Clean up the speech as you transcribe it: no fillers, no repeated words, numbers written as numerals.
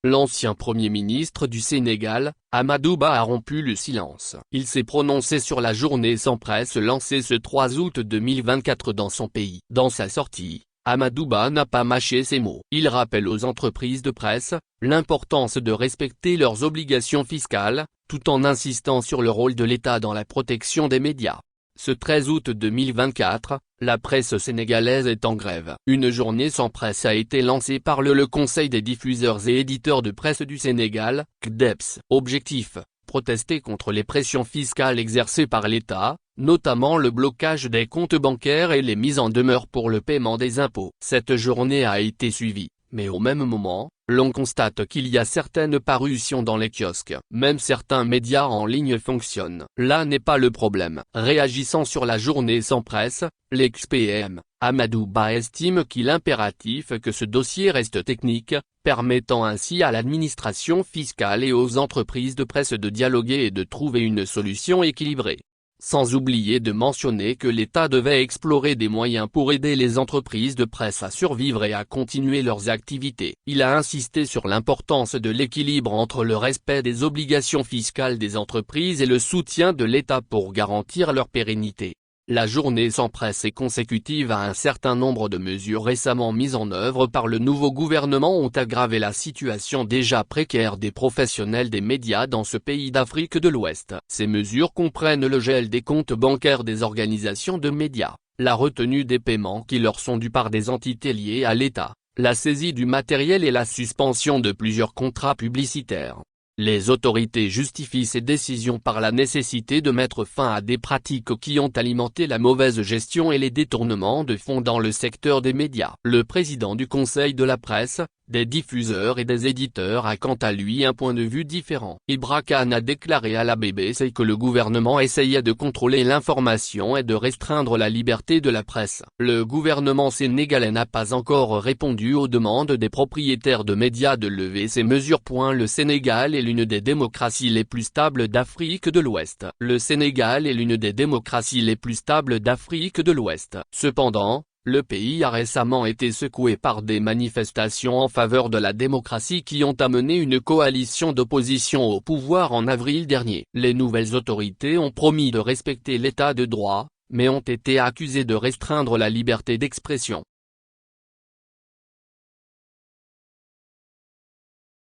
L'ancien Premier ministre du Sénégal, Amadou Ba a rompu le silence. Il s'est prononcé sur la journée sans presse lancée ce 3 août 2024 dans son pays. Dans sa sortie, Amadou Ba n'a pas mâché ses mots. Il rappelle aux entreprises de presse l'importance de respecter leurs obligations fiscales, tout en insistant sur le rôle de l'État dans la protection des médias. Ce 13 août 2024, la presse sénégalaise est en grève. Une journée sans presse a été lancée par le Conseil des diffuseurs et éditeurs de presse du Sénégal, CDEPS. Objectif: protester contre les pressions fiscales exercées par l'État, notamment le blocage des comptes bancaires et les mises en demeure pour le paiement des impôts. Cette journée a été suivie, mais au même moment, l'on constate qu'il y a certaines parutions dans les kiosques. Même certains médias en ligne fonctionnent. Là n'est pas le problème. Réagissant sur la journée sans presse, l'ex-PM, Amadou Ba estime qu'il est impératif que ce dossier reste technique, permettant ainsi à l'administration fiscale et aux entreprises de presse de dialoguer et de trouver une solution équilibrée. Sans oublier de mentionner que l'État devait explorer des moyens pour aider les entreprises de presse à survivre et à continuer leurs activités. Il a insisté sur l'importance de l'équilibre entre le respect des obligations fiscales des entreprises et le soutien de l'État pour garantir leur pérennité. La journée sans presse est consécutive à un certain nombre de mesures récemment mises en œuvre par le nouveau gouvernement ont aggravé la situation déjà précaire des professionnels des médias dans ce pays d'Afrique de l'Ouest. Ces mesures comprennent le gel des comptes bancaires des organisations de médias, la retenue des paiements qui leur sont dus par des entités liées à l'État, la saisie du matériel et la suspension de plusieurs contrats publicitaires. Les autorités justifient ces décisions par la nécessité de mettre fin à des pratiques qui ont alimenté la mauvaise gestion et les détournements de fonds dans le secteur des médias. Le président du Conseil de la presse, des diffuseurs et des éditeurs a quant à lui un point de vue différent. Ibra Khan a déclaré à la BBC que le gouvernement essayait de contrôler l'information et de restreindre la liberté de la presse. Le gouvernement sénégalais n'a pas encore répondu aux demandes des propriétaires de médias de lever ces mesures. Le Sénégal est l'une des démocraties les plus stables d'Afrique de l'Ouest. Le Sénégal est l'une des démocraties les plus stables d'Afrique de l'Ouest. Cependant, le pays a récemment été secoué par des manifestations en faveur de la démocratie qui ont amené une coalition d'opposition au pouvoir en avril dernier. Les nouvelles autorités ont promis de respecter l'état de droit, mais ont été accusées de restreindre la liberté d'expression.